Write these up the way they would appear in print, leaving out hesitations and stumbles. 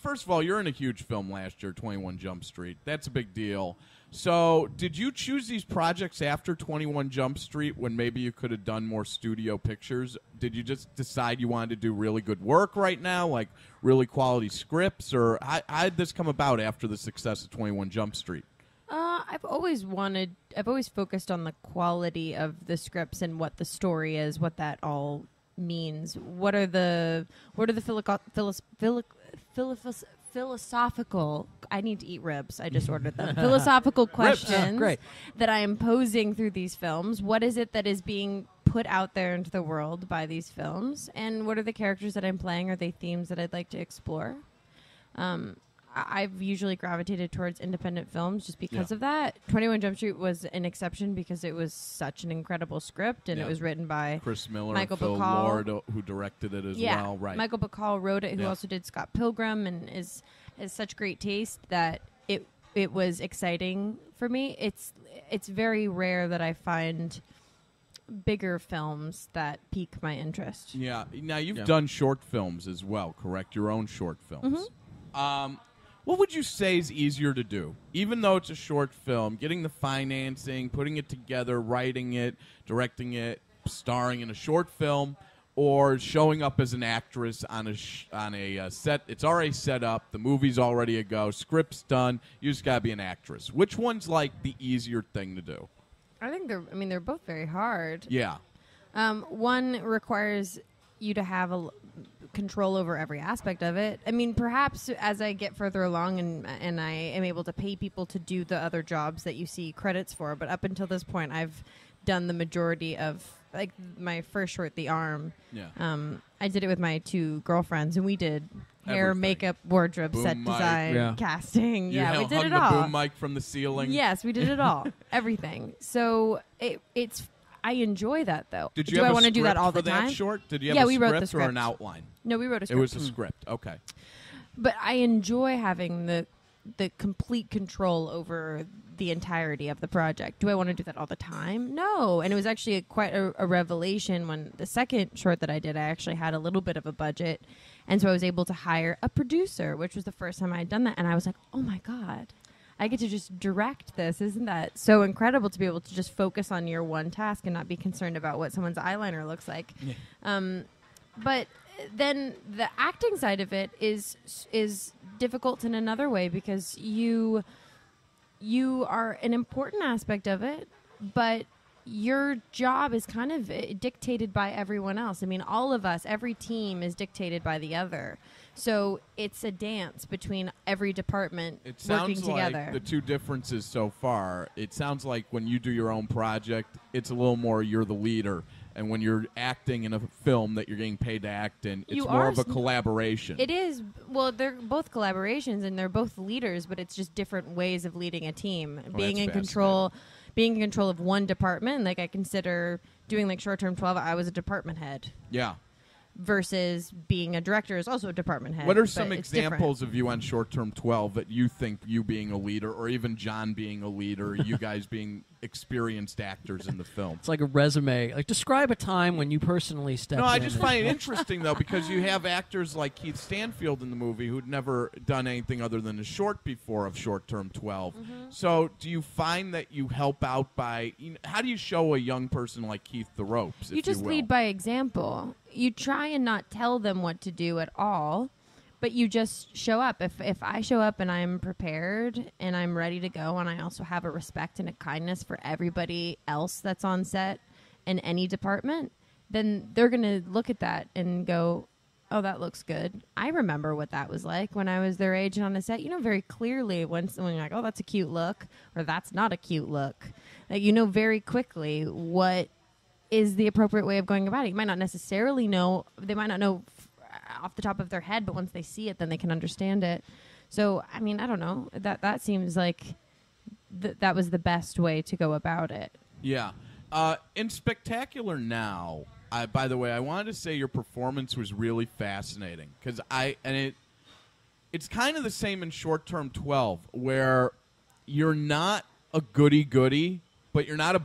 first of all, you're in a huge film last year, 21 Jump Street. That's a big deal. So did you choose these projects after 21 Jump Street when maybe you could have done more studio pictures? Did you just decide you wanted to do really good work right now, like really quality scripts? Or how did this come about after the success of 21 Jump Street? I've always focused on the quality of the scripts and what the story is, what that all means. What are the philosophical, I need to eat ribs, I just ordered them, philosophical questions that I am posing through these films. What is it that is being put out there into the world by these films? And what are the characters that I'm playing? Are they themes that I'd like to explore? I've usually gravitated towards independent films just because of that. 21 Jump Street was an exception because it was such an incredible script, and it was written by Chris Miller, Michael Phil Bacall, Lord, who directed it as well. Right. Michael Bacall wrote it, who also did Scott Pilgrim, and has such great taste that it was exciting for me. It's very rare that I find bigger films that pique my interest. Yeah. Now, you've done short films as well, correct? Your own short films. Mm-hmm. What would you say is easier to do? Even though it's a short film, getting the financing, putting it together, writing it, directing it, starring in a short film, or showing up as an actress on a set. It's already set up. The movie's already a go. Script's done. You just got to be an actress. Which one's like the easier thing to do? I think they're both very hard. Yeah. One requires you to have control over every aspect of it. I mean, perhaps as I get further along and I am able to pay people to do the other jobs that you see credits for, but up until this point, I've done the majority of, like, my first short, The Arm. Yeah. I did it with my two girlfriends, and we did hair, everything. Makeup, wardrobe, boom set mic. casting. Casting. You we did hung it all. the boom mic from the ceiling. Yes, we did it all. Everything. So it's. I enjoy that, though. Do I want to do that all the time? That short? Did you have we a wrote the script script or an outline? No, we wrote a script. It was a script. Okay. But I enjoy having the complete control over the entirety of the project. Do I want to do that all the time? No. And it was actually quite a revelation when the second short that I did, I actually had a little bit of a budget. And so I was able to hire a producer, which was the first time I had done that. And I was like, oh, my God. I get to just direct this. Isn't that so incredible to be able to just focus on your one task and not be concerned about what someone's eyeliner looks like? Yeah. But then the acting side of it is difficult in another way because you are an important aspect of it, but your job is kind of dictated by everyone else. I mean, all of us, every team is dictated by the other. So it's a dance between every department working together. Like the two differences so far, it sounds like when you do your own project, it's a little more you're the leader. And when you're acting in a film that you're getting paid to act in, it's more of a collaboration. It is. Well, they're both collaborations and they're both leaders, but it's just different ways of leading a team. Being in control of one department, like I consider doing like short-term 12, I was a department head. Yeah. Versus being a director is also a department head. What are some examples of you on short-term 12 that you think you being a leader, or even John being a leader, you guys being experienced actors in the film? It's like a resume. Like, describe a time when you personally stepped in. No, I just find it interesting, though, because you have actors like Keith Stanfield in the movie who'd never done anything other than a short before of short-term 12. Mm-hmm. So do you find that you help out by, how do you show a young person like Keith the ropes, You just lead by example. You try and not tell them what to do at all, but you just show up. If I show up and I'm prepared and I'm ready to go, and I also have a respect and a kindness for everybody else that's on set in any department, then they're going to look at that and go, oh, that looks good. I remember what that was like when I was their age and on a set. You know very clearly when you're like, oh, that's a cute look, or that's not a cute look. Like, you know very quickly what is the appropriate way of going about it. You might not necessarily know. They might not know off the top of their head, but once they see it, then they can understand it. So, I mean, I don't know. That seems like that was the best way to go about it. Yeah. In Spectacular Now, by the way, I wanted to say your performance was really fascinating because it's kind of the same in Short-Term 12, where you're not a goody-goody, but you're not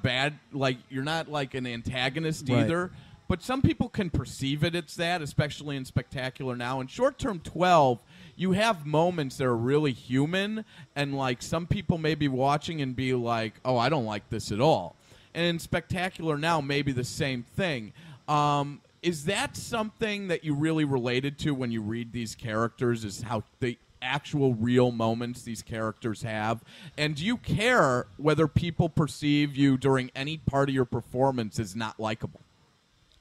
you're not like an antagonist either. but some people can perceive it's that, especially in Spectacular Now. In Short Term 12, you have moments that are really human, and like some people may be watching and be like, oh, I don't like this at all. And in Spectacular Now, maybe the same thing. Is that something that you really related to when you read these characters, is how the actual real moments these characters have? And do you care whether people perceive you during any part of your performance as not likable?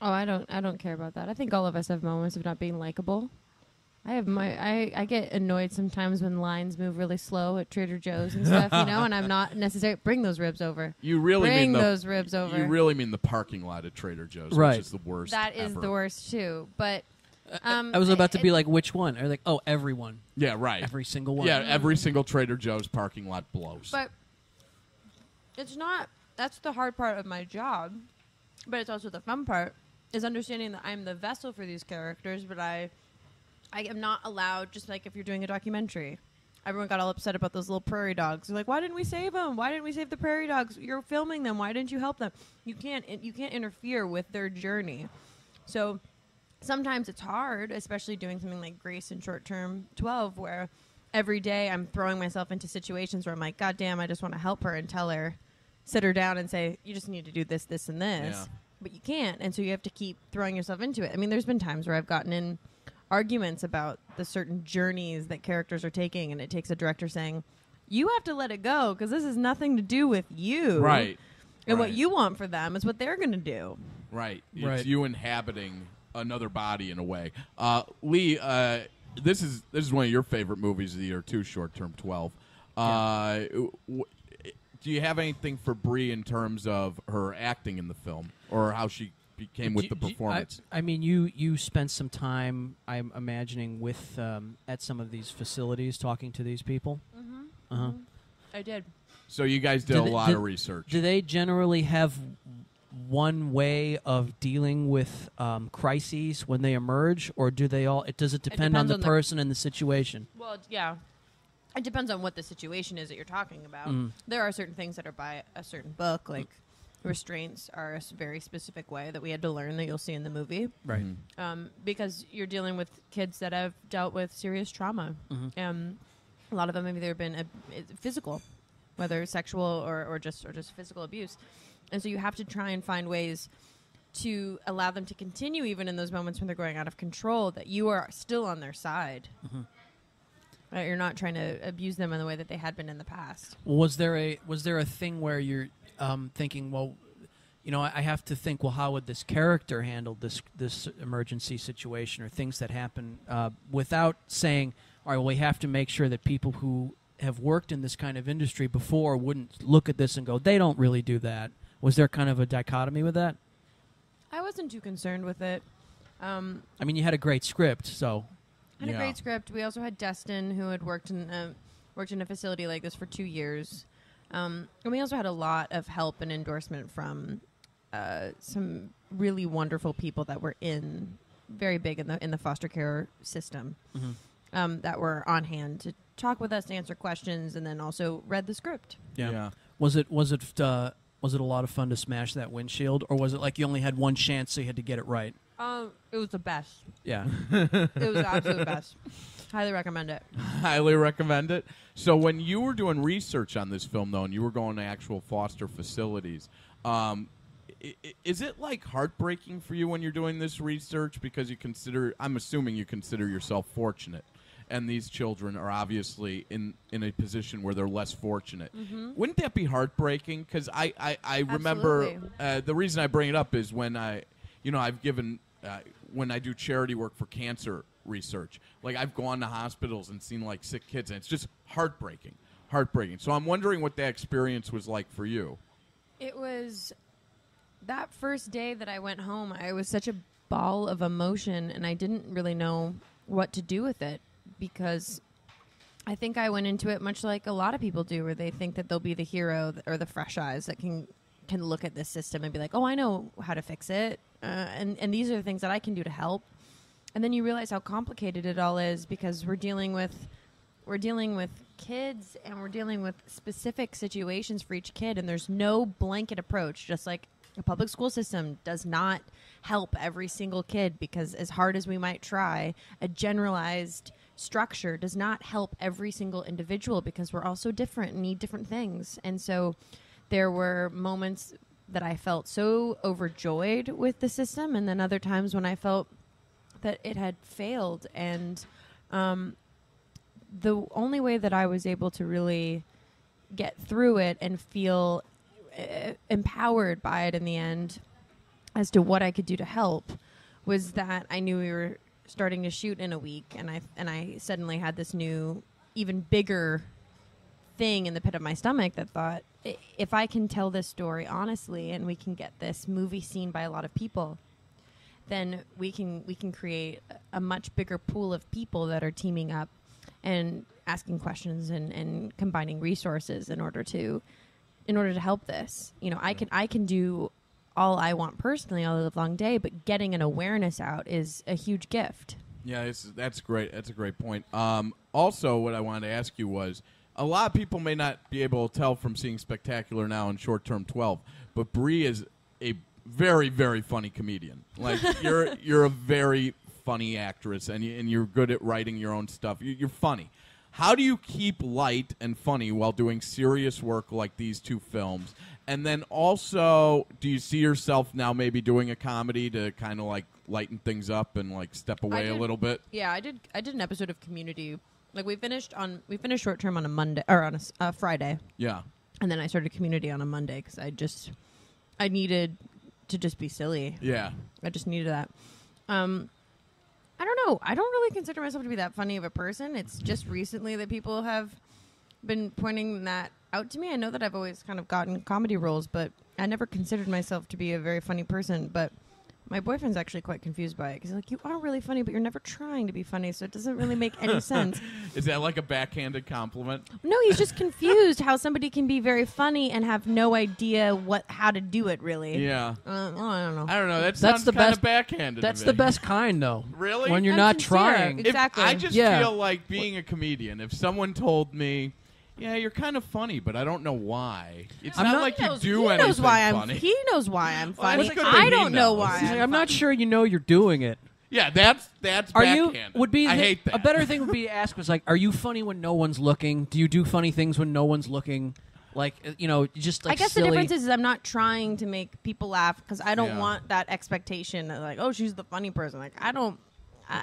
Oh, I don't care about that. I think all of us have moments of not being likable. I get annoyed sometimes when lines move really slow at Trader Joe's and stuff, and I'm not necessarily bring those ribs over. You really bring mean those ribs over. You really mean the parking lot at Trader Joe's, right? Which is the worst. That is ever. the worst too. But I was about to be like, which one? Or like, oh, everyone. Yeah, right. Every single one. Yeah, every single Trader Joe's parking lot blows. But it's not. That's the hard part of my job. But it's also the fun part, is understanding that I'm the vessel for these characters, but I am not allowed, just like if you're doing a documentary. Everyone got all upset about those little prairie dogs. They're like, why didn't we save them? Why didn't we save the prairie dogs? You're filming them. Why didn't you help them? You can't interfere with their journey. So sometimes it's hard, especially doing something like Grace in Short Term 12, where every day I'm throwing myself into situations where I'm like, God damn, I just want to help her and tell her, sit her down and say, you just need to do this, this, and this. Yeah. But you can't, and so you have to keep throwing yourself into it. I mean, there's been times where I've gotten in arguments about the certain journeys that characters are taking, and it takes a director saying, you have to let it go because this has nothing to do with you. Right. And what you want for them is what they're going to do. Right. Right. It's you inhabiting another body in a way. Lee, this is one of your favorite movies of the year too, Short Term 12. Do you have anything for Brie in terms of her acting in the film, or how she became with the performance? I mean, you spent some time, I'm imagining, with at some of these facilities talking to these people. Mm-hmm. Uh-huh. Mm-hmm. I did. So you guys did a lot of research. Do they generally have one way of dealing with crises when they emerge, or do they all? Does it depend on the person and the situation? Well, yeah. It depends on what the situation is that you're talking about. There are certain things that are by a certain book, like restraints are a very specific way that we had to learn that you'll see in the movie. Right. Because you're dealing with kids that have dealt with serious trauma. A lot of them have either been physical, whether sexual or just physical abuse. And so you have to try and find ways to allow them to continue even in those moments when they're going out of control, that you are still on their side. You're not trying to abuse them in the way that they had been in the past. Well, was there a thing where you're thinking, well, I have to think, well, how would this character handle this emergency situation or things that happen without saying, all right, well, we have to make sure that people who have worked in this kind of industry before wouldn't look at this and go, they don't really do that. Was there kind of a dichotomy with that? I wasn't too concerned with it. I mean, you had a great script, so... Had a great script. We also had Destin, who had worked in a facility like this for 2 years, and we also had a lot of help and endorsement from some really wonderful people that were very big in the foster care system, that were on hand to talk with us, to answer questions, and then also read the script. Yeah. Was it a lot of fun to smash that windshield, or was it like you only had one chance, so you had to get it right? It was the best. Yeah. It was the absolute best. Highly recommend it. Highly recommend it. So when you were doing research on this film, though, and you were going to actual foster facilities, is it like heartbreaking for you when you're doing this research? Because I'm assuming you consider yourself fortunate, and these children are obviously in a position where they're less fortunate. Wouldn't that be heartbreaking? Because I remember the reason I bring it up is when I've given when I do charity work for cancer research, like I've gone to hospitals and seen like sick kids, and it's just heartbreaking. So I'm wondering what that experience was like for you. It was that first day that I went home. I was such a ball of emotion, and I didn't really know what to do with it, because I think I went into it much like a lot of people do, where they think that they'll be the hero or the fresh eyes that can look at this system and be like, oh, I know how to fix it. And these are the things that I can do to help. And then you realize how complicated it all is, because we're dealing with kids, and we're dealing with specific situations for each kid, and there's no blanket approach, just like A public school system does not help every single kid because as hard as we might try, a generalized structure does not help every single individual because we're all so different and need different things. And so there were moments that I felt so overjoyed with the system, and then other times when I felt that it had failed. And the only way that I was able to really get through it and feel empowered by it in the end as to what I could do to help was that I knew we were starting to shoot in a week, and I suddenly had this new, even bigger thing in the pit of my stomach that thought, if I can tell this story honestly and we can get this movie seen by a lot of people, then we can create a much bigger pool of people that are teaming up and asking questions and combining resources in order to help this. You know, I can do all I want personally all the long day, but getting an awareness out is a huge gift. Yeah, that's great. That's a great point. Also, what I wanted to ask you was, a lot of people may not be able to tell from seeing Spectacular Now and Short Term 12, but Brie is a very, very funny comedian. Like, you're a very funny actress, and you're good at writing your own stuff. You're funny. How do you keep light and funny while doing serious work like these two films? And then also, do you see yourself now maybe doing a comedy to kind of like lighten things up and like step away a little bit? Yeah, I did an episode of Community. Like we finished Short Term on a Monday or on a Friday. Yeah. And then I started Community on a Monday because I needed to just be silly. Yeah. I just needed that. I don't know. I don't really consider myself to be that funny of a person. It's just recently that people have been pointing that out to me. I know that I've always kind of gotten comedy roles, but I never considered myself to be a very funny person. But my boyfriend's actually quite confused by it because he's like, you are really funny, but you're never trying to be funny, so it doesn't really make any sense. Is that like a backhanded compliment? No, he's just confused how somebody can be very funny and have no idea how to do it, really. Yeah. I don't know. I don't know. That sounds kind of backhanded. That's the best kind, though. Really? When you're I'm not sincere. trying. Exactly. I just feel like being a comedian, if someone told me, yeah, you're kind of funny, but I don't know why. It's not like you do anything funny. He knows why I'm Well, funny. that's good that I he don't know knows. why. He's like, I'm I'm not funny. sure you know you're doing it. Yeah, that's Are backhanded. you? I hate that. A better thing would be to ask was like, are you funny when no one's looking? Do you do funny things when no one's looking? Like, just like I guess silly. the difference is I'm not trying to make people laugh because I don't Yeah. want that expectation of like, oh, she's the funny person. Like,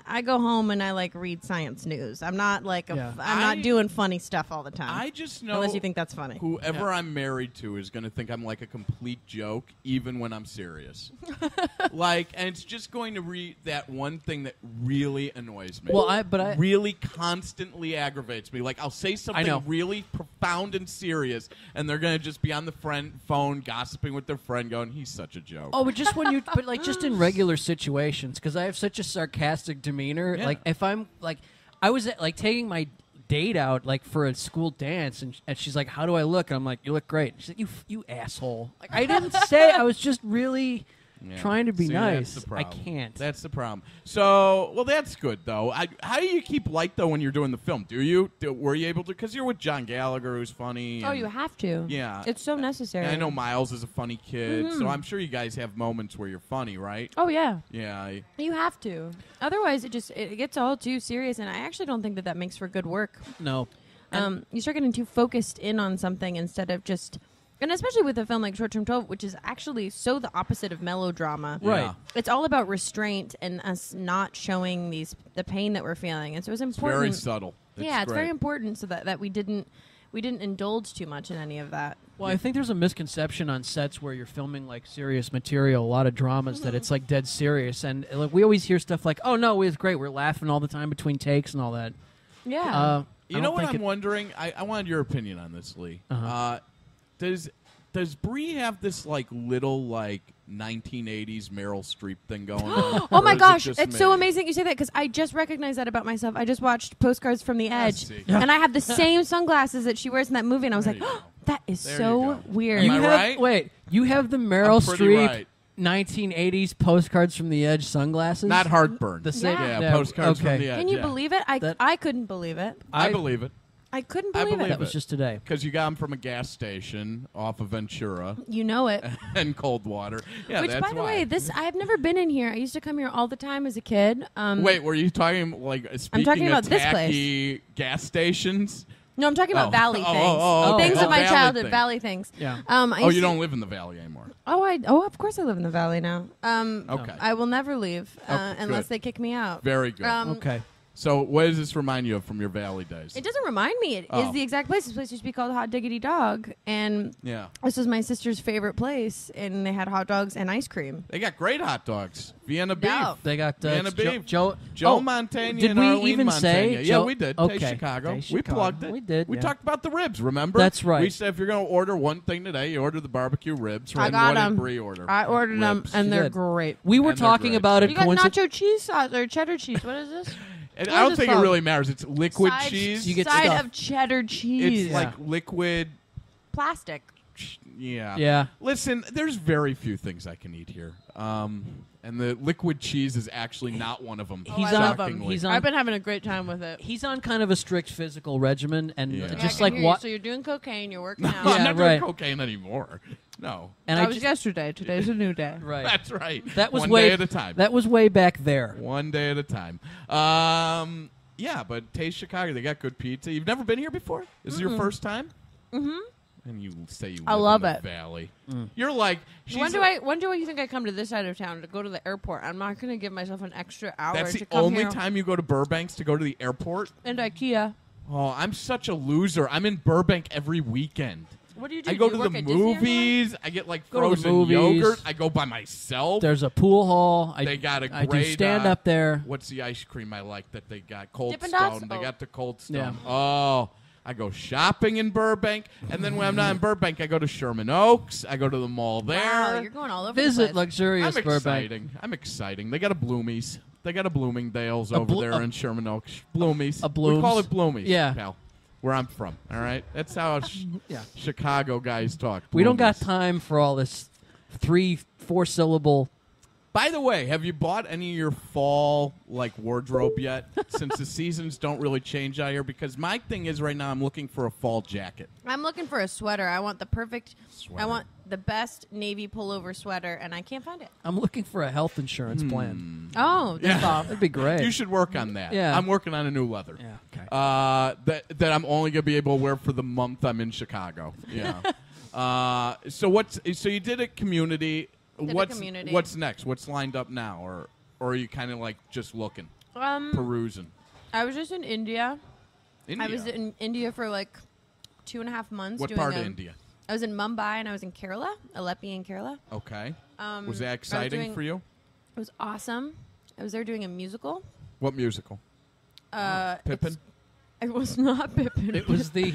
I go home and I like read science news. I'm not like I'm not doing funny stuff all the time. I just know unless you think that's funny. Whoever I'm married to is going to think I'm like a complete joke, even when I'm serious. And it's just going to read that one thing that really annoys me. Well, really constantly aggravates me. Like, I'll say something really profound and serious, and they're going to just be on the phone gossiping with their friend, going, "He's such a joke." Oh, but just just in regular situations, because I have such a sarcastic demeanor. Yeah. Like if I'm like, I was like taking my date out like for a school dance, and she's like, "How do I look?" And I'm like, "You look great." She's like, "You asshole!" Like I didn't say. I was just really trying to be nice. That's the I problem. can't. That's the problem. So, well, that's good though. How do you keep light though when you're doing the film? Were you able to? Because you're with John Gallagher, who's funny. Oh, you have to. Yeah, it's so necessary. And I know Miles is a funny kid, so I'm sure you guys have moments where you're funny, right? Oh yeah. Yeah. You have to. Otherwise, it gets all too serious, and I actually don't think that makes for good work. No. You start getting too focused in on something instead of just. And especially with a film like Short Term 12, which is actually so the opposite of melodrama. Right. Yeah. It's all about restraint and us not showing the pain that we're feeling. And so it's important. It's very subtle. It's very important so that we didn't indulge too much in any of that. Well, I think there's a misconception on sets where you're filming like serious material, a lot of dramas, that it's like dead serious. And like we always hear stuff like, "Oh no, it's great. We're laughing all the time between takes and all that." Yeah. You know what I'm wondering? I wanted your opinion on this, Lee. Uh-huh. Does Brie have this like little like 1980s Meryl Streep thing going on? Oh my Or gosh, is it it's just so me? amazing you say that because I just recognized that about myself. I just watched Postcards from the Edge, see. and I have the same sunglasses that she wears in that movie, and I was There like, you go. that is There so you go. weird. Am I have, right? Wait, you have the Meryl I'm pretty Streep right. 1980s Postcards from the Edge sunglasses? Not Heartburn. The same. Yeah. Yeah, Postcards okay. from the Edge. Can you yeah. believe it? I couldn't believe it. I believe it. I couldn't believe it. That was just today. Because you got them from a gas station off of Ventura. You know it. And Coldwater. Yeah, Which, that's by the why. way, I've never been in here. I used to come here all the time as a kid. Wait, were you talking like speaking talking about of this tacky gas stations? No, I'm talking about Valley things. Things okay. of my Valley childhood, thing. Valley things. Yeah. You don't live in the Valley anymore. Of course I live in the Valley now. Okay. I will never leave unless good. they kick me out. Very good. Okay. So what does this remind you of from your Valley days? It doesn't remind me. It is the exact place. This place used to be called Hot Diggity Dog, and this was my sister's favorite place, and they had hot dogs and ice cream. They got great hot dogs. Vienna beef. No. They got Vienna beef. Joe Montaigne did and we Arlene even Montaigne. say Yeah, Joe? we did. Okay. Taste Chicago. Taste We Chicago. plugged it. We did. We yeah. talked about the ribs, remember? That's right. We said if you're going to order one thing today, you order the barbecue ribs. I And got what did them. Brie order? I ordered them, Ribs. and She they're did. great. We were And they're talking great. about it. You got nacho cheese sauce or cheddar cheese. What is this? And What I is don't this think it called? really matters. It's liquid Side- cheese. You get side stuff. of cheddar cheese. It's like liquid. Plastic. Yeah. Yeah. Listen, there's very few things I can eat here. And the liquid cheese is actually not one of them. He's I love on. 'em. He's on. I've been having a great time with it. He's on kind of a strict physical regimen, and Yeah. Yeah, just I like can hear you. what. So you're doing cocaine. You're working I'm out. Yeah, not right. doing cocaine anymore. No. And That I was just, yesterday. Today's a new day. right. That's right. That was one way day at a time. That was way back there. One day at a time. Yeah, but Taste Chicago, they got good pizza. You've never been here before? This is your first time? Mm-hmm. And you say you live I love in the it. Valley. You're like, When do you think I come to this side of town to go to the airport? I'm not going to give myself an extra hour that's to the come only here. time you go to Burbanks to go to the airport? And IKEA. Oh, I'm such a loser. I'm in Burbank every weekend. What do you do? I go Do to you the work at Disney or something? movies. I get like Go to the frozen movies. yogurt. I go by myself. There's a pool hall. They got a I do great stand up there. What's the ice cream I like that they got? Cold Dippin' Stone. Dots? They Oh. got the Cold Stone. Yeah. Oh, I go shopping in Burbank, and then when I'm not in Burbank, I go to Sherman Oaks. I go to the mall there. Wow, you're going all over the Visit place. luxurious I'm Burbank. exciting. I'm exciting. They got a Bloomies. They got a Bloomingdale's over Blo- there a- in Sherman Oaks. Bloomies. a We Blooms. call it Bloomies. Yeah. Pal. Where I'm from. All right. That's how Yeah. Chicago guys talk. We don't got Bloomies. time for all this 3-4 syllable. By the way, have you bought any of your fall wardrobe yet? Since the seasons don't really change out here, because my thing is right now I'm looking for a fall jacket. I'm looking for a sweater. I want the perfect. Sweater. I want the best navy pullover sweater, and I can't find it. I'm looking for a health insurance plan. Oh, this fall. That'd be great. You should work on that. Yeah. I'm working on a new leather. Yeah. Okay. That I'm only gonna be able to wear for the month I'm in Chicago. Yeah. So you did a community. Community. What's next? What's lined up now, or are you kind of just looking, perusing? I was just in India. India. I was in India for 2.5 months. What doing part of India? I was in Mumbai and I was in Kerala, Aleppi in Kerala. Okay. Was I that exciting for you? It was awesome. I was there doing a musical. What musical? Pippin. It was not Pippin. It was the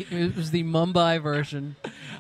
Mumbai version.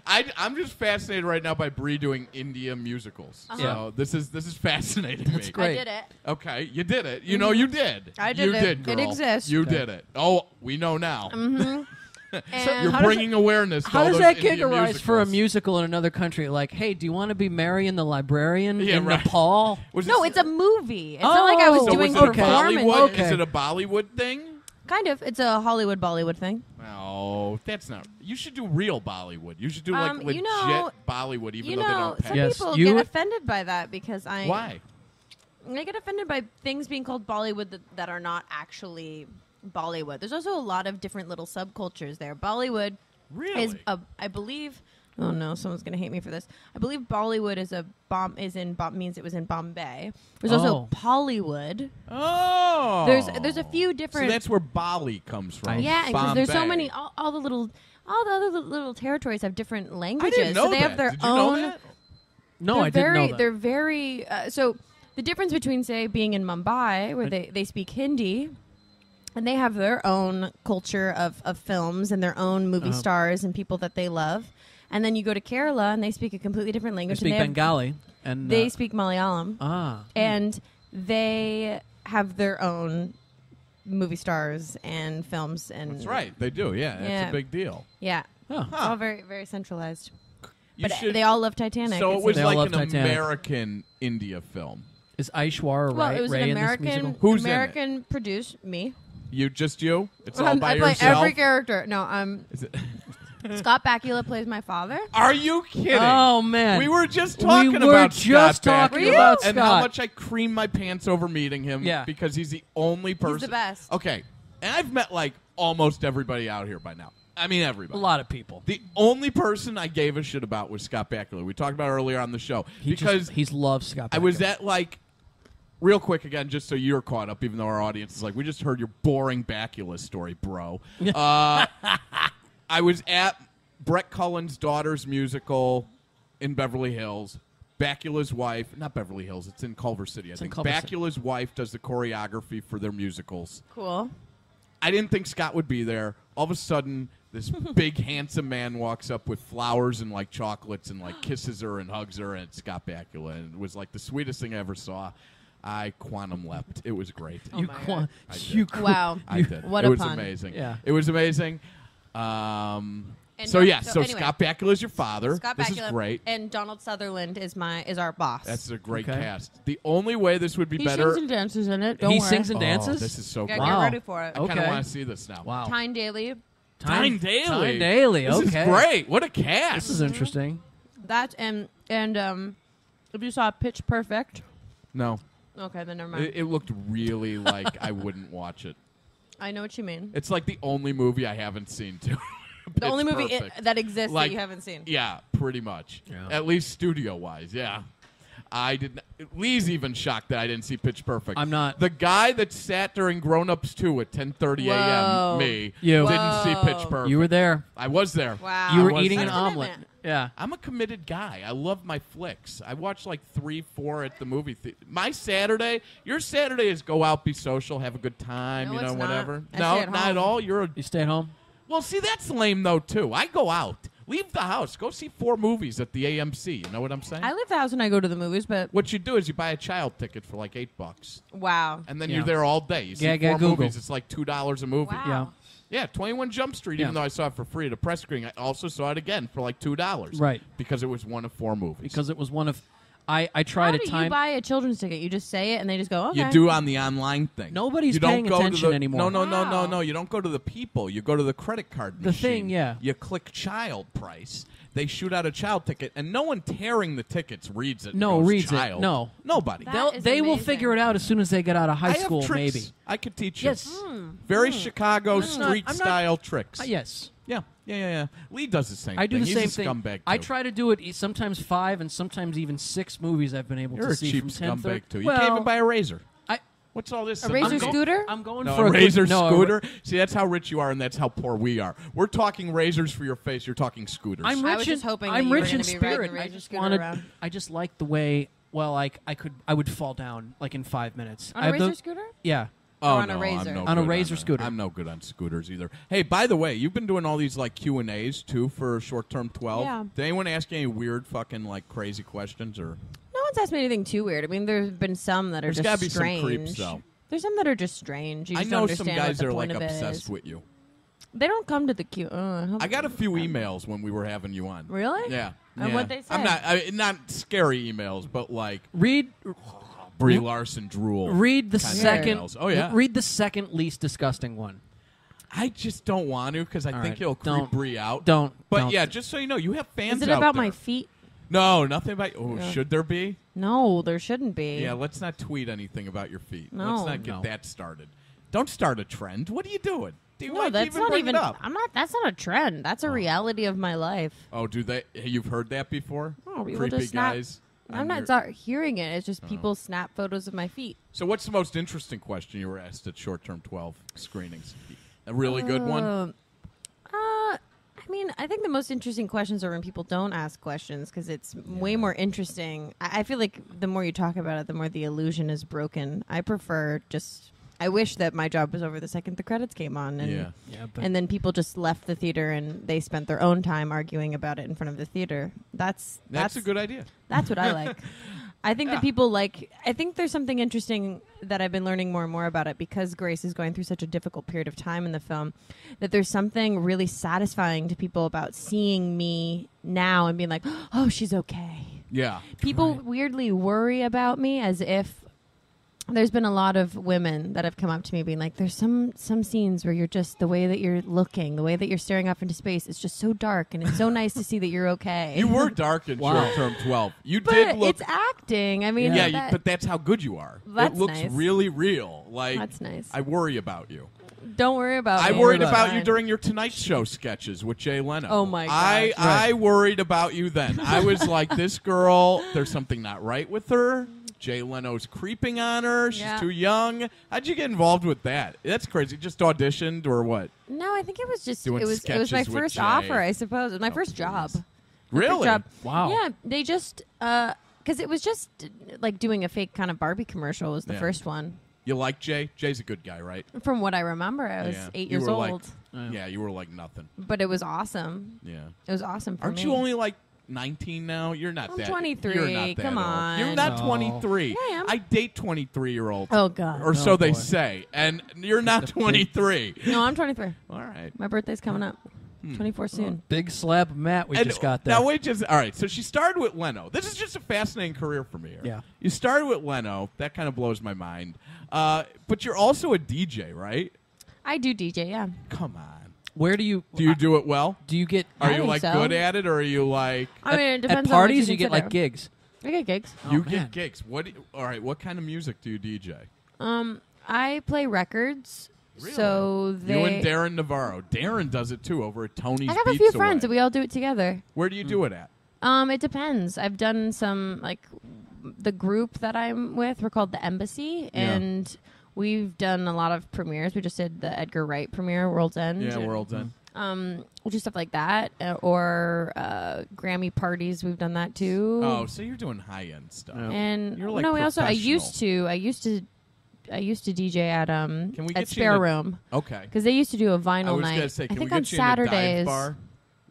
I'm just fascinated right now by Brie doing India musicals. So this is fascinating. That's me. great. I did it. Okay, you did it. You know you did. I did you it. did, girl. It exists. You Okay. did it. Oh, we know now. And You're how does bringing awareness to How all does those that Indian categorize for a musicals. musical in another country? Like, hey, do you want to be Marion the librarian Yeah, in right. Nepal? Was no, this- it's a movie. It's not like I was Oh, so doing was it a performance. Bollywood? Okay. Is it a Bollywood thing? Kind of. It's a Hollywood Bollywood thing. No, that's not. You should do real Bollywood. You should do legit you know- Bollywood, even You though they know, don't pay. some Yes, people you- get offended by that because Why? I get offended by things being called Bollywood that are not actually Bollywood. There's also a lot of different little subcultures there. Bollywood Really? is I believe. Oh no, someone's gonna hate me for this. I believe Bollywood means it was in Bombay. There's also Pollywood. Oh, There's a few So different. that's where Bali comes from. yeah, because there's so Bombay. many. All the other little territories have different I languages. didn't know so they that. have their Did you own. know that? No, they're I didn't know that. They're very. So the difference between, say, being in Mumbai, where they speak Hindi, and they have their own culture of films and their own movie stars and people that they love, and then you go to Kerala and they speak a completely different They language. speak and Bengali. And They speak Malayalam, Ah. and they have their own movie stars and films. And That's right. They do. Yeah, that's Yeah. a big deal. Yeah, Oh. it's all very very centralized. You But should- they all love Titanic. So it was They all like love an Titanic. American India film. Is Aishwarya well, Ray, it was Ray an in this American musical? Who's in it? American produced me. Just you? It's all by I play yourself? every character. No, Is it- Scott Bakula plays my father. Are you kidding? Oh man, We were just talking we about were just Scott talking Bakula about and Scott. how much I cream my pants over meeting him Yeah. because he's the only person. He's the best. Okay. And I've met like almost everybody out here by now. I mean everybody. a lot of people. The only person I gave a shit about was Scott Bakula. We talked about it earlier on the show. He's loved Scott. I was Bakula. at like real quick again, just so you're caught up, even though our audience is like, we just heard your boring Bakula story, bro. I was at Brett Cullen's daughter's musical in Beverly Hills. Bakula's wife, not Beverly Hills, it's in Culver City, I think. Bakula's wife does the choreography for their musicals. Cool. I didn't think Scott would be there. All of a sudden, this big, handsome man walks up with flowers and like chocolates and like kisses her and hugs her, and it's Scott Bakula. And it was like the sweetest thing I ever saw. I quantum leapt. It was great. Oh my God. Wow. I did. What it a was pun. amazing. Yeah. It was amazing. So anyway, Scott Bakula is your father. Scott this Bakula is great. and Donald Sutherland is our boss. That's a great Okay. cast. The only way this would be he better. sings and dances in it. Don't He worry. sings and dances. Oh, this is so Yeah, cool. get Wow. ready for it. I kind of Okay. want to see this now. Wow. Tyne Daly. Tyne Daly. Tyne Daly. This Okay. is great. What a cast. This is interesting. That and if you saw Pitch Perfect. No. Okay, then never mind. It looked really like I wouldn't watch it. I know what you mean. It's like the only movie I haven't seen, too. The only movie that exists Like, that you haven't seen. Yeah, pretty much. Yeah. At least studio-wise, yeah. I didn't. Lee's even shocked that I didn't see Pitch Perfect. I'm not. The guy that sat during Grown Ups 2 at 10:30 a.m. Whoa. Me You. didn't see Pitch Perfect. You were there. I was there. Wow. You were was eating there. an That's omelet. commitment. Yeah. I'm a committed guy. I love my flicks. I watch like 3, 4 at the movie theater. My Saturday, your Saturday is go out, be social, have a good time, No, it's not. whatever. I No, stay at not home. at all. You're a You stay at home. Well, see, that's lame, though, too. I go out. Leave the house. Go see 4 movies at the AMC. You know what I'm saying? I leave the house and I go to the movies, but What you do is you buy a child ticket for like $8. wow. And then Yeah. you're there all day. You see Yeah, 4 Google. movies. It's like $2 a movie. Wow. Yeah, 21 Jump Street, even Yeah. though I saw it for free at a press screening, I also saw it again for like $2. Right. Because it was one of 4 movies. Because it was one of. I How tried do a time. you buy a children's ticket? You just say it and they just go, okay. You do on the online thing. Nobody's you don't paying go attention to the, anymore. No. Wow. You don't go to the people. You go to the credit card The machine. thing, yeah. You click child price. They shoot out a child ticket, and no one tearing the tickets reads it. and No, goes, reads it. child. No. Nobody. That is They will amazing. figure it out as soon as they get out of high I school. have tricks. Maybe. I could teach you. Yes. Very Chicago That's not- street I'm not- style tricks. Yes. Yeah. Lee does the same I do thing. the He's same a thing. scumbag, I too. try to do it sometimes 5 and sometimes even 6 movies I've been able You're to a see cheap from 10:30. scumbag, too. You can't even buy a razor. I What's all this? A razor I'm scooter? I'm going No, for a razor no, scooter. See, that's how rich you are, and that's how poor we are. We're talking razors for your face. You're talking scooters. I'm I rich was in, just hoping that I'm you were rich in gonna be riding spirit. the I razor just scooter wanted. around. I just like the way. Well, I would fall down like in 5 minutes. On I a have the- razor scooter? Yeah. Oh, Or on a no, razor? I'm no On a good razor scooter. I'm no good on scooters either. Hey, by the way, you've been doing all these like Q&As too for Short Term 12. Yeah. Did anyone ask you any weird fucking like crazy questions or? No one's asked me anything too weird. I mean, there's been some that are There's just gotta be strange. some creeps though. There's some that are just strange. You I just know don't some understand guys what that the are like point of it obsessed is. with you. They don't come to the Q. I got a few emails when we were having you on. Really? Yeah. And yeah. what'd they say? Not scary emails, but like Read Brie Larson drool. read the kind of second. emails. Oh yeah. Read the second least disgusting one. I just don't want to because I All think right. it'll creep Don't. Brie out. Don't. But don't. yeah, just so you know, you have fans Is it out about there. my feet? No, nothing about. Oh, Yeah. should there be? No, there shouldn't be. Yeah, let's not tweet anything about your feet. No. Let's not get No. that started. Don't start a trend. What are you doing? Do you No, like that's even not bring even. it up? I'm not. That's not a trend. That's a reality of my life. Oh, do they? You've heard that before? Oh, people Creepy just snap. guys. I'm on not your- start hearing it. It's just people snap photos of my feet. So, what's the most interesting question you were asked at Short Term 12 screenings? A really good one. I mean, I think the most interesting questions are when people don't ask questions because it's way more interesting. I feel like the more you talk about it, the more the illusion is broken. I prefer just. I wish that my job was over the second the credits came on, and Yeah. Yeah, but and then people just left the theater and they spent their own time arguing about it in front of the theater. That's That's a good idea. That's what I like. I think that people like. I think there's something interesting that I've been learning more and more about it because Grace is going through such a difficult period of time in the film. That there's something really satisfying to people about seeing me now and being like, "Oh, she's okay." Yeah. People weirdly worry about me as if there's been a lot of women that have come up to me being like, there's some scenes where you're just, the way that you're looking, the way that you're staring off into space, it's just so dark, and it's so nice to see that you're okay. You were dark in Wow. Short Term 12. You But did look... it's acting. I mean, Yeah, but that's how good you are. That's it looks nice. really real. Like, That's nice. I worry about you. Don't worry about I me. worried It's about you fine. during your Tonight Show sketches with Jay Leno. Oh, my I gosh. I worried about you then. I was like, this girl, there's something not right with her. Jay Leno's creeping on her. She's Yeah. too young. How'd you get involved with that? That's crazy. Just auditioned or what? No, I think it was just Doing it was my sketches with first Jay. offer, I suppose. It was my first please. job. Really? Job. Wow. Yeah, they just because it was just like doing a fake kind of Barbie commercial was the Yeah. first one. You like Jay? Jay's a good guy, right? From what I remember, I was Yeah. 8 You years were old, like, yeah, you were like nothing. but it was awesome. Yeah. It was awesome for Aren't me. you only like 19 now? You're not I'm that. 23. You're not that Come old. on. You're not No. 23. Yeah, I am. I date 23-year-olds. Oh God. Or so they boy. say. And you're not 23. No, I'm 23. All right. My birthday's coming up. Hmm. 24 soon. Big slab of Matt we And just got there. Now wait just all right. So she started with Leno. This is just a fascinating career for me here. Yeah. You started with Leno. That kind of blows my mind. But you're also a DJ, right? I do DJ. Yeah. Come on. Where do you Do you do it well? do you get Are I you think like so. good at it, or are you like I mean, it at depends parties? on You get like gigs. I get gigs. you Oh, get man. gigs? What? All right. What kind of music do you DJ? I play records. Really? So they. You and Darren Navarro. Darren does it too over at Tony's. I have a Beats few friends, and Away. we all do it together. Where do you do it at? It depends. I've done some like the group that I'm with. We're called the Embassy, Yeah. and we've done a lot of premieres. We just did the Edgar Wright premiere, World's End. Yeah, and, World's End. We'll do stuff like that, or Grammy parties. We've done that too. Oh, so you're doing high end stuff. Yeah. and You're, like, no, we also I used professional. to DJ at Can we at get you Spare in a- Room Okay. because they used to do a I vinyl was night. gonna say, I can think we on get you in a dive Saturdays. bar?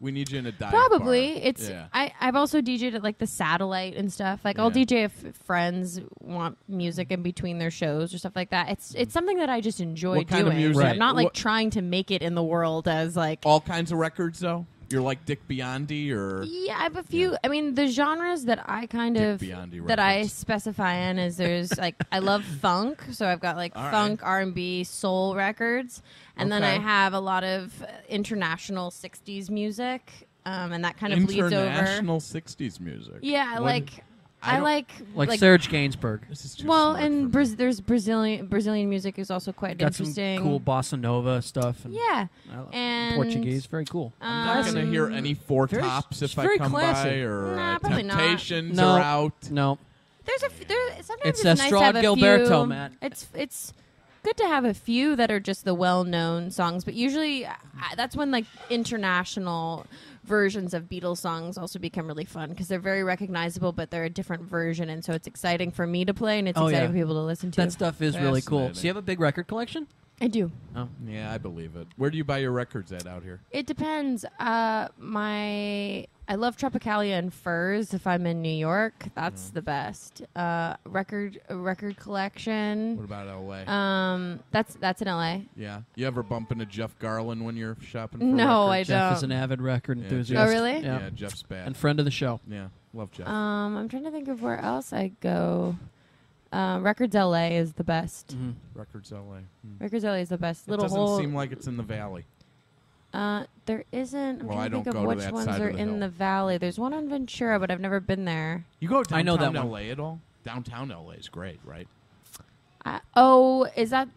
We need you in a dive Probably. bar. It's Yeah. I've also DJ'd at like the Satellite and stuff. Like I'll Yeah. DJ if friends want music in between their shows or stuff like that. It's something that I just enjoy What kind of doing. music? Right. I'm not like What- trying to make it in the world as like All kinds of records, though. You're like Dick Biondi, or yeah, I have a few. I mean, the genres that I kind Dick of Biondi that I records. specify in is there's like I love funk, so I've got like All right. funk, R&B, soul records, and then I Okay. have a lot of international '60s music, and that kind of bleeds over. international '60s music. Yeah, I What- like I I don't- like Like Serge Gainsbourg. This is too well, smart and for me. there's Brazilian music is also quite Got some interesting. cool bossa nova stuff. And Yeah, I- and Portuguese, very cool. I'm not going to hear any Four very- Tops it's if I very come classy. by, or Nah, probably not. Temptations No. are out. No, there's sometimes It's it's nice to Estrad have a Gilberto, few. Matt. It's good to have a few that are just the well-known songs, but usually that's when like international versions of Beatles songs also become really fun because they're very recognizable, but they're a different version, and so it's exciting for me to play and it's Oh, exciting yeah. for people to listen to. that stuff is really cool. Fascinating. So you have a big record collection? I do. Oh, Yeah, I believe it. Where do you buy your records at out here? It depends. I love Tropicalia and Furs. If I'm in New York, that's the best. Record collection. What about L.A.? That's in LA. Yeah. You ever bump into Jeff Garland when you're shopping for No, I records? Jeff don't. is an avid record Yeah, enthusiast. Oh, really? Yeah. Yeah, Jeff's bad. And friend of the show. Yeah, love Jeff. I'm trying to think of where else I go. Records LA is the best. Mhm. Records L.A. Records LA is the best. It Little doesn't hole. seem like it's in the valley. There isn't. I'm Well, trying I to think don't of go to which that ones side of are the in hill. the valley. There's one on Ventura, but I've never been there. You go downtown I know that one. L.A. at all? Downtown L.A. is great, right? Is that?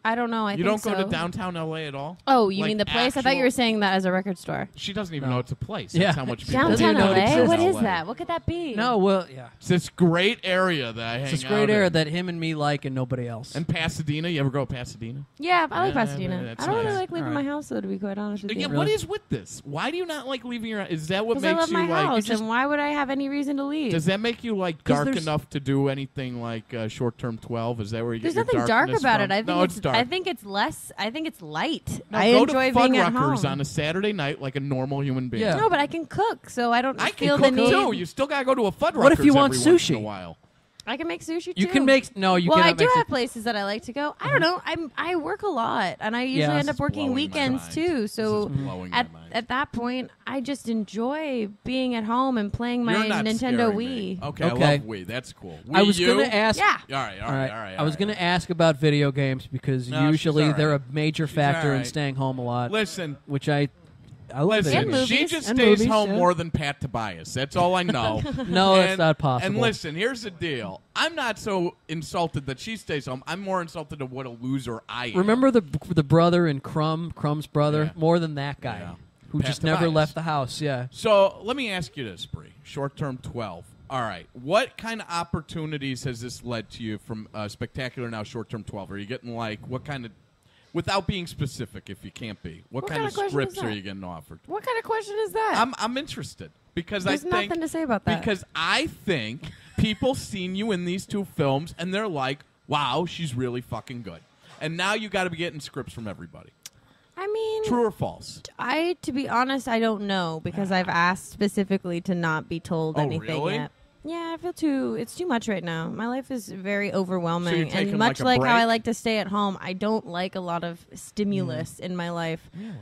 I don't know. I You think don't go so. to downtown L.A. at all? Oh, you Like mean the place? I thought you actual- were saying that as a record store. She doesn't even No. know it's a place. Yeah. That's how much people Doesn't Downtown even know it LA? exists. What is LA. that? What could that be? No, well, yeah. It's this great area that I hang It's this out great area in. that him and me like and nobody else. And Pasadena. You ever go to Pasadena? Yeah, I like Yeah, Pasadena. that's I don't really nice. like leaving All my right. house, though, to be quite honest with Yeah, you. what Really? is with this? Why do you not like leaving your? Is that what Because I makes love you my like? house, just- and why would I have any reason to leave? Does that make you like 'Cause dark there's- enough to do anything like Short Term 12? Is that where you There's get your nothing dark darkness about from? it. I think no, it's dark. I think it's less. I think it's light. No, I go enjoy to being at Fuddruckers home. on a Saturday night like a normal human being. Yeah. No, but I can cook, so I don't I feel can cook the need. too. You still gotta go to a Fuddruckers What if you want every once in a sushi? while. I can make sushi too. You can make no. You well, I cannot do make have places that I like to go. I don't know. I work a lot, and I usually end up working weekends too. So at that point, I just enjoy being at home and playing my Nintendo Wii. Okay, I love Wii. That's cool. Wii I was going to ask. Yeah. All right. I was going to ask about video games because usually they're a major factor in staying home a lot. Listen, which I love. Listen, she just stays home more than Pat Tobias. That's all I know. No, that's not possible. And listen, here's the deal. I'm not so insulted that she stays home. I'm more insulted at what a loser I am. Remember the brother in Crumb's brother? Yeah. More than that guy who Pat just Tobias. never left the house. Yeah. So let me ask you this, Brie. Short-term 12. All right. What kind of opportunities has this led to you from Spectacular now short-term 12? Are you getting what kind of... Without being specific, if you can't be, what kind of scripts are you getting offered? What kind of question is that? I'm interested because There's nothing to say about that. Because I think people seen you in these two films and they're like, "Wow, she's really fucking good." And now you got to be getting scripts from everybody. I mean, true or false? To be honest, I don't know because I've asked specifically to not be told anything really? yet. Yeah, I feel it's too much right now. My life is very overwhelming. So you're taking and much like a how I break? like to stay at home, I don't like a lot of stimulus in my life. Really?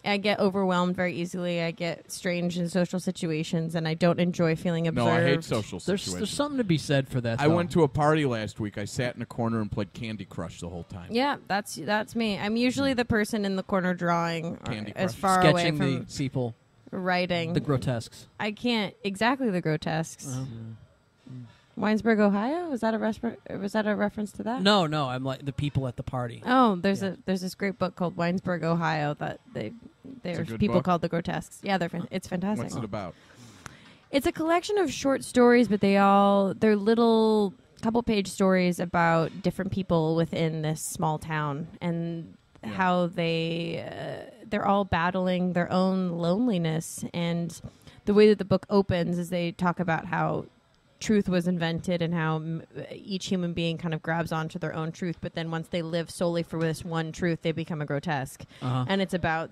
I get overwhelmed very easily. I get strange in social situations, and I don't enjoy feeling observed. No, I hate social situations. There's something to be said for that. I went to a party last week. I sat in a corner and played Candy Crush the whole time. Yeah, that's me. I'm usually the person in the corner drawing Candy as Crush. far away sketching from the people, writing. the grotesques. I can't exactly the grotesques. Winesburg, Ohio? Was that a reference to that? No, I'm like the people at the party. Oh, there's this great book called Winesburg, Ohio that there's people book? called the grotesques. Yeah, it's fantastic. What's it about? It's a collection of short stories, but they're little couple-page stories about different people within this small town and how they're all battling their own loneliness. And the way that the book opens is they talk about how truth was invented and how each human being kind of grabs onto their own truth, but then once they live solely for this one truth, they become a grotesque. And it's about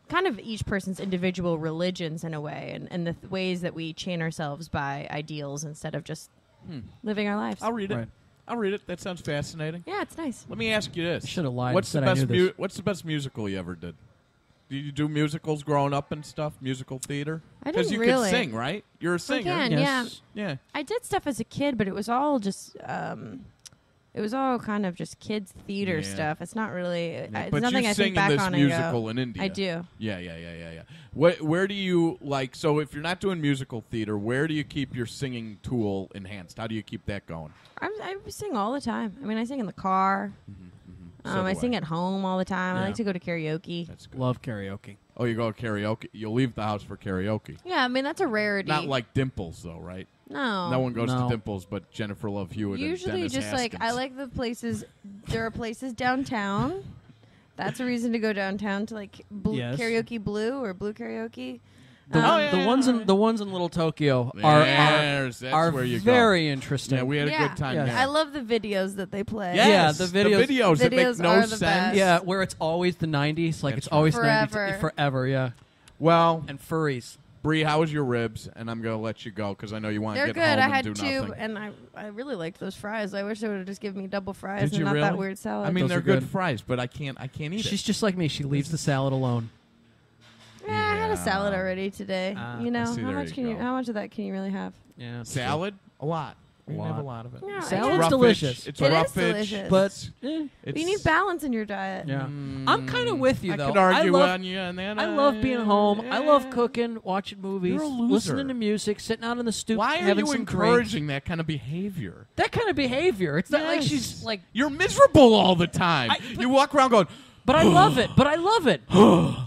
kind of each person's individual religions in a way, and the ways that we chain ourselves by ideals instead of just living our lives. I'll read it. Right. I'll read it. That sounds fascinating. Yeah, it's nice. Let me ask you this. I should have lied. What's the and said I best knew this. What's the best musical you ever did? Did you do musicals growing up and stuff? Musical theater? I didn't you really. could sing, right? You're a singer. I can, Yes. Yeah. I did stuff as a kid, but it was all just it was all kind of just kids theater Yeah. stuff. It's not really it's But nothing you I sing think back in this on and musical go, in India. I do. Yeah. Where do you like? So if you're not doing musical theater, where do you keep your singing tool enhanced? How do you keep that going? I sing all the time. I mean, I sing in the car. So do I sing at home all the time. I Yeah. like to go to karaoke. That's good. Love karaoke. Oh, you go to karaoke. You'll leave the house for karaoke. Yeah, I mean that's a rarity. Not like Dimples, though, right? no. No one goes No. to Dimples, but Jennifer Love Hewitt Usually, and Dennis just Haskins. like I like the places. There are places downtown. That's a reason to go downtown to like Yes. karaoke blue or blue karaoke. The ones in Little Tokyo That's are where you very go. interesting. Yeah, we had a good time Yes. there. I love the videos that they play. Yes, Yeah, the videos that make Videos no are the sense. best. Yeah, where it's always the 90s, like That's it's always Forever. 90s forever, yeah. Well, And furries. Bree, how was your ribs? And I'm going to let you go because I know you want to They're get good. home I and had do two, nothing. and I really liked those fries. I wish they would have just given me double fries Did and you not really? that weird salad. I mean, Those they're are good good. fries, but I can't eat it. She's just like me. She leaves the salad alone. yeah, I had a salad Yeah. already today. You know, see, how there much you go. how much of that can you really have? Yeah. Salad? A lot. You can have a lot. lot of it. Yeah, It's Salad's roughish. delicious. It's It is roughish. delicious. But It's, You need balance in your diet. yeah. I'm kind of with you I though. could argue love, on you on that. I love being home. I love Yeah. cooking, watching movies, You're a loser. listening to music, sitting out on the stoop, Why are having you some encouraging that kind of behavior? drinks. That kind of behavior? It's not like Yes. she's like. You're miserable all the time. You walk around going, But I love it. But I love it. He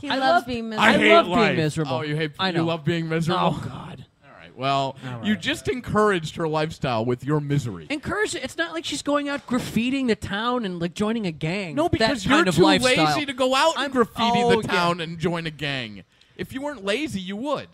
I loves love- being I miserable. hate love being life. miserable. Oh, you hate. I know. You love being miserable. Oh God. All right. Well, All right. you just encouraged her lifestyle with your misery. Encourage it. It's not like she's going out graffitiing the town and like joining a gang. No, because that you're kind of too lifestyle. lazy to go out and I'm- graffiti oh, the yeah. town and join a gang. If you weren't lazy, you would.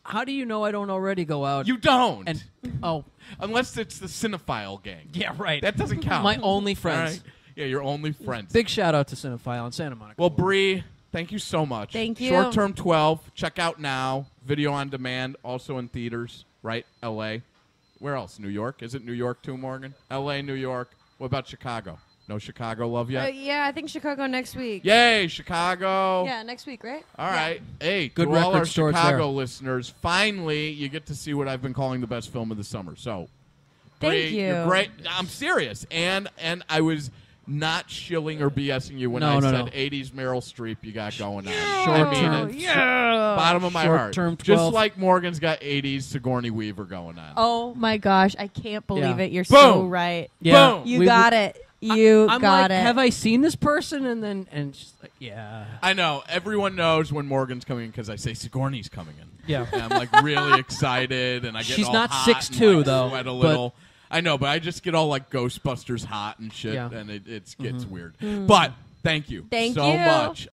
How do you know I don't already go out? You don't. and oh Unless it's the cinephile gang. yeah, right. That doesn't count. My only All friends. right? Yeah, your only friends. Big shout out to Cinephile in Santa Monica. Well, Bree, thank you so much. Thank you. Short Term 12. Check out now. Video on demand. Also in theaters. Right? L.A. Where else? New York? Is it New York too, Morgan? L.A., New York. What about Chicago? No Chicago love yet? Yeah, I think Chicago next week. Yay, Chicago. Yeah, next week, right? All right. Hey, Good to all record our stores Chicago there. listeners, finally you get to see what I've been calling the best film of the summer. So, Thank Brie, you. You're great. I'm serious. And I was not shilling or BSing you when I said 80s Meryl Streep you got going on. Short-term. Bottom of my heart. Short-term Just 12. like Morgan's got 80s Sigourney Weaver going on. Oh my gosh, I can't believe Yeah. it. You're Boom. so right. Yeah. You got it. You I'm got like, it. have I seen this person? And she's like, yeah. I know. Everyone knows when Morgan's coming in because I say Sigourney's coming in. Yeah. And I'm like really excited, and I get She's all not hot 6'2", and, like, though, sweat a but- little. I know, but I just get all like Ghostbusters hot and shit, Yeah. and it gets weird. But thank you Thank so you. much.